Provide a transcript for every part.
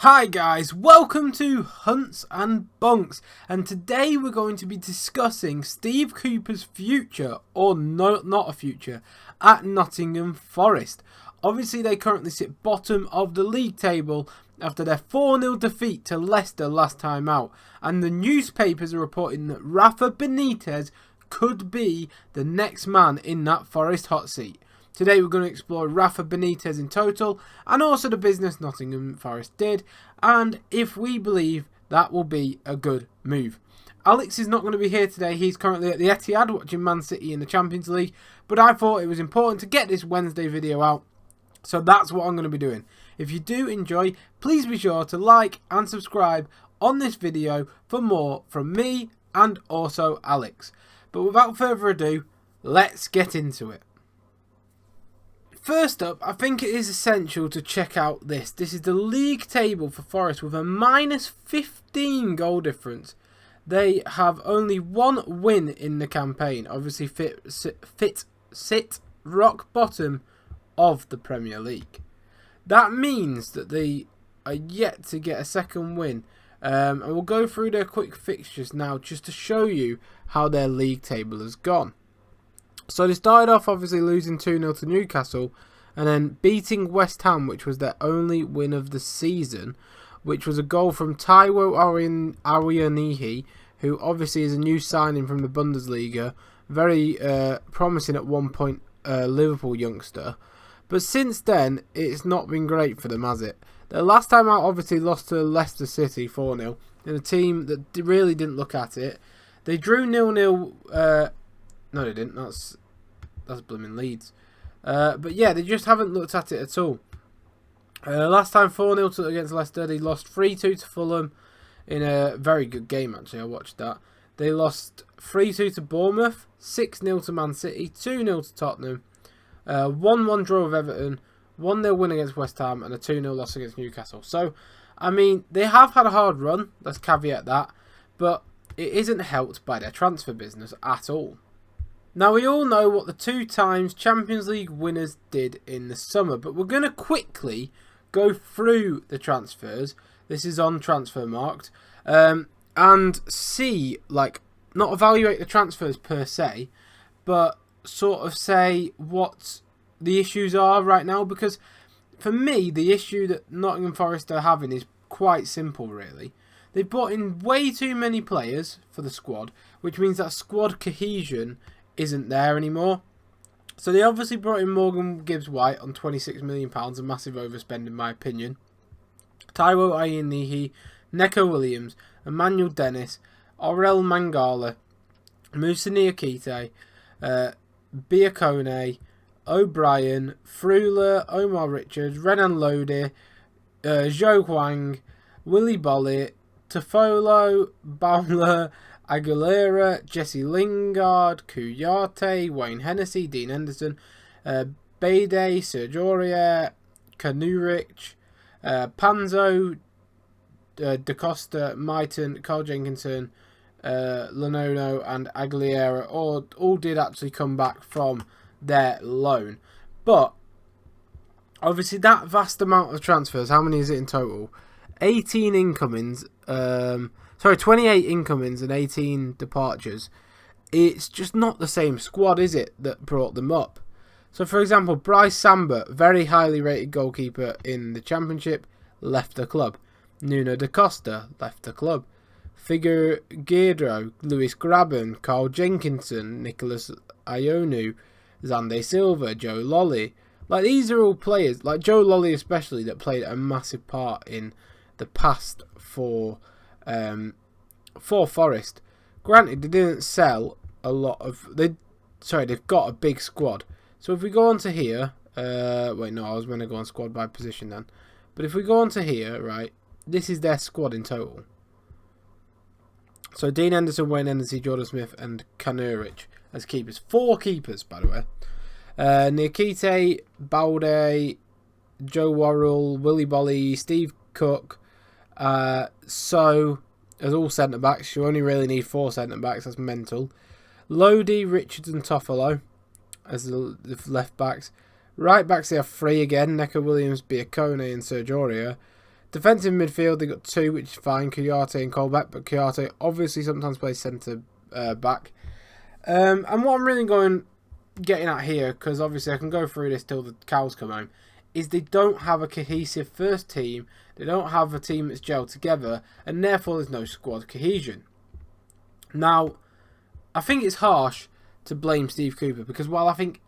Hi guys, welcome to Hunts and Bunks, and today we're going to be discussing Steve Cooper's future, or no, not a future, at Nottingham Forest. Obviously they currently sit bottom of the league table after their 4-0 defeat to Leicester last time out, and the newspapers are reporting that Rafa Benitez could be the next man in that Forest hot seat. Today we're going to explore Rafa Benitez in total and also the business Nottingham Forest did and if we believe that will be a good move. Alex is not going to be here today. He's currently at the Etihad watching Man City in the Champions League, but I thought it was important to get this Wednesday video out, so that's what I'm going to be doing. If you do enjoy, please be sure to like and subscribe on this video for more from me and also Alex. But without further ado, let's get into it. First up, I think it is essential to check out this. This is the league table for Forest with a minus 15 goal difference. They have only one win in the campaign. Obviously sit rock bottom of the Premier League. That means that they are yet to get a second win. And we'll go through their quick fixtures now just to show you how their league table has gone. So they started off obviously losing 2-0 to Newcastle and then beating West Ham, which was their only win of the season, which was a goal from Taiwo Awoniyi, who obviously is a new signing from the Bundesliga, very promising at one point Liverpool youngster. But since then, it's not been great for them, has it? The last time out obviously lost to Leicester City 4-0 in a team that really didn't look at it. They drew 0-0... No, they didn't. That's blooming Leeds. But yeah, they just haven't looked at it at all. Last time 4-0 against Leicester, they lost 3-2 to Fulham in a very good game, actually. I watched that. They lost 3-2 to Bournemouth, 6-0 to Man City, 2-0 to Tottenham, 1-1 draw with Everton, 1-0 win against West Ham, and a 2-0 loss against Newcastle. So, I mean, they have had a hard run. Let's caveat that. But it isn't helped by their transfer business at all. Now, we all know what the 2 times Champions League winners did in the summer, but we're going to quickly go through the transfers. This is on Transfermarkt, and see, like, not evaluate the transfers per se, but sort of say what the issues are right now, because for me, the issue that Nottingham Forest are having is quite simple, really. They've brought in way too many players for the squad, which means that squad cohesion isn't there anymore. So they obviously brought in Morgan Gibbs-White on £26 million, a massive overspend in my opinion. Taiwo Awoniyi, Neco Williams, Emmanuel Dennis, Aurel Mangala, Moussa Niakite, Biakone, O'Brien, Frula, Omar Richards, Renan Lodi, Zhou Huang, Willy Bollitt, Tafolo, Baumler, Aguilera, Jesse Lingard, Kouyaté, Wayne Hennessy, Dean Henderson, Bede, Serge Aurier, Kanuric, Panzo, Da Costa, Maiton, Carl Jenkinson, Lenono and Aguilera all did actually come back from their loan. But obviously that vast amount of transfers, how many is it in total? 18 incomings, 28 incomings and 18 departures. It's just not the same squad, is it, that brought them up? So, for example, Bryce Samba, very highly rated goalkeeper in the Championship, left the club. Nuno da Costa left the club. Figueiredo, Lewis Graben, Carl Jenkinson, Nicholas Ionu, Xande Silva, Joe Lolly. Like, these are all players, like Joe Lolly especially, that played a massive part in the past for Forest. Granted, they didn't sell a lot of... they've got a big squad. So if we go on to here... wait, no, I was going to go on squad by position then. But if we go on to here, right, this is their squad in total. So Dean Henderson, Wayne Hennessy, Jordan Smith and Kanuric as keepers. 4 keepers, by the way. Niakite, Balde, Joe Worrell, Willy Bolly, Steve Cook. So, as all centre-backs, you only really need 4 centre-backs, that's mental. Lodi, Richards and Toffolo as the left-backs. Right-backs, they have 3 again, Neco Williams, Biakone and Serge Aurier. Defensive midfield, they got 2, which is fine, Kouyaté and Colbeck, but Kouyaté obviously sometimes plays centre back. And what I'm really getting at here, because obviously I can go through this till the cows come home, is they don't have a cohesive first team, they don't have a team that's gelled together, and therefore there's no squad cohesion. Now, I think it's harsh to blame Steve Cooper, because while I think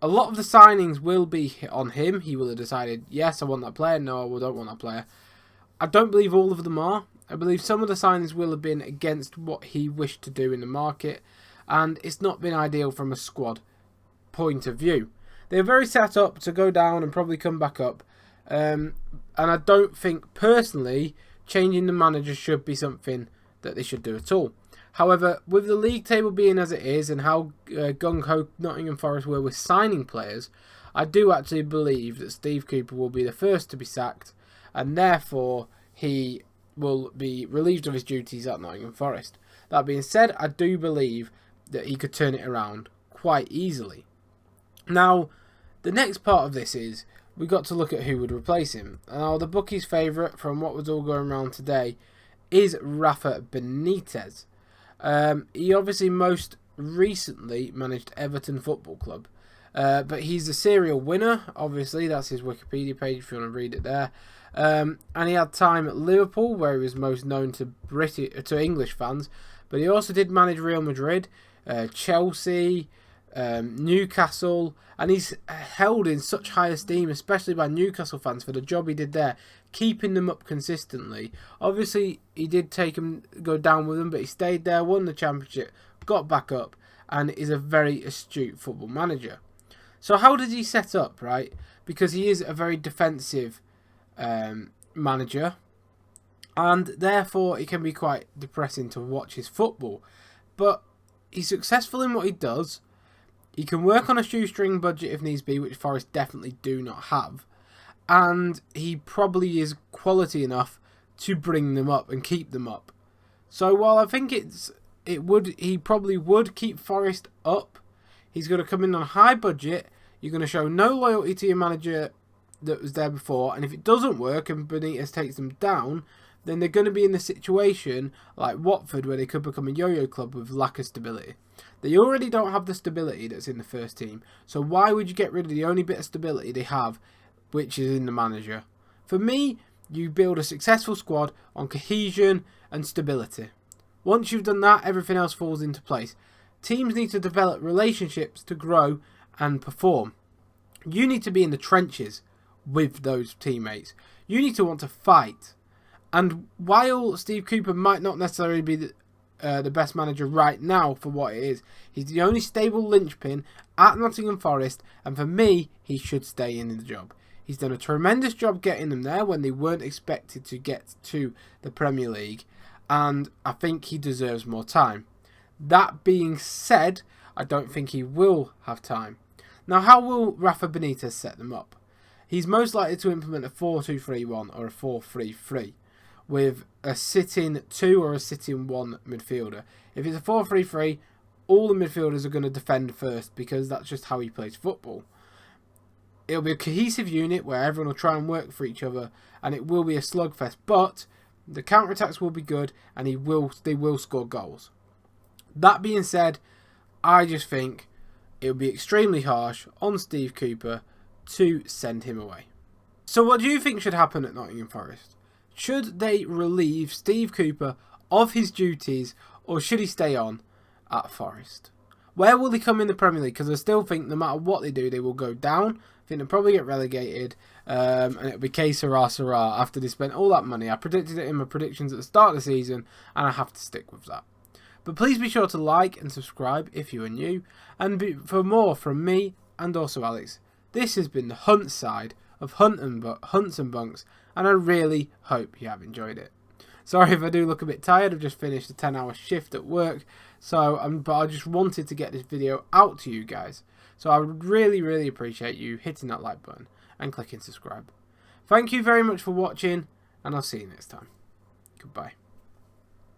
a lot of the signings will be on him, he will have decided, yes, I want that player, no, I don't want that player. I don't believe all of them are. I believe some of the signings will have been against what he wished to do in the market, and it's not been ideal from a squad point of view. They're very set up to go down and probably come back up, and I don't think, personally, changing the manager should be something that they should do at all. However, with the league table being as it is and how gung-ho Nottingham Forest were with signing players, I do actually believe that Steve Cooper will be the first to be sacked, and therefore he will be relieved of his duties at Nottingham Forest. That being said, I do believe that he could turn it around quite easily. Now, the next part of this is we've got to look at who would replace him. Now, the bookies' favourite from what was all going around today is Rafa Benitez. He obviously most recently managed Everton Football Club, but he's a serial winner. Obviously, that's his Wikipedia page if you want to read it there. And he had time at Liverpool, where he was most known to English fans, but he also did manage Real Madrid, Chelsea, Newcastle, and he's held in such high esteem, especially by Newcastle fans, for the job he did there, keeping them up consistently. Obviously, he did go down with them, but he stayed there, won the championship, got back up, and is a very astute football manager. So how did he set up, right? Because he is a very defensive manager, and therefore it can be quite depressing to watch his football. But he's successful in what he does. He can work on a shoestring budget if needs be, which Forest definitely do not have. And he probably is quality enough to bring them up and keep them up. So while I think he probably would keep Forest up, he's going to come in on a high budget. You're going to show no loyalty to your manager that was there before. And if it doesn't work and Benitez takes them down, then they're going to be in the situation like Watford, where they could become a yo-yo club with lack of stability. They already don't have the stability that's in the first team, so why would you get rid of the only bit of stability they have, which is in the manager? For me, you build a successful squad on cohesion and stability. Once you've done that, everything else falls into place. Teams need to develop relationships to grow and perform. You need to be in the trenches with those teammates. You need to want to fight. And while Steve Cooper might not necessarily be the best manager right now for what it is, he's the only stable linchpin at Nottingham Forest, and for me, he should stay in the job. He's done a tremendous job getting them there when they weren't expected to get to the Premier League, and I think he deserves more time. That being said, I don't think he will have time. Now, how will Rafa Benitez set them up? He's most likely to implement a 4-2-3-1 or a 4-3-3. With a sitting 2 or a sitting 1 midfielder. If it's a 4-3-3, all the midfielders are going to defend first, because that's just how he plays football. It'll be a cohesive unit where everyone will try and work for each other, and it will be a slugfest, but the counter-attacks will be good, and they will score goals. That being said, I just think it would be extremely harsh on Steve Cooper to send him away. So what do you think should happen at Nottingham Forest? Should they relieve Steve Cooper of his duties, or should he stay on at Forest? Where will he come in the Premier League? Because I still think no matter what they do, they will go down. I think they'll probably get relegated, and it'll be que sera, sera after they spent all that money. I predicted it in my predictions at the start of the season, and I have to stick with that. But please be sure to like and subscribe if you are new, and for more from me and also Alex. This has been the Hunt side of Hunts and Bunks, and I really hope you have enjoyed it. Sorry if I do look a bit tired. I've just finished a 10-hour shift at work, but I just wanted to get this video out to you guys. So I would really, really appreciate you hitting that like button and clicking subscribe. Thank you very much for watching, and I'll see you next time. Goodbye.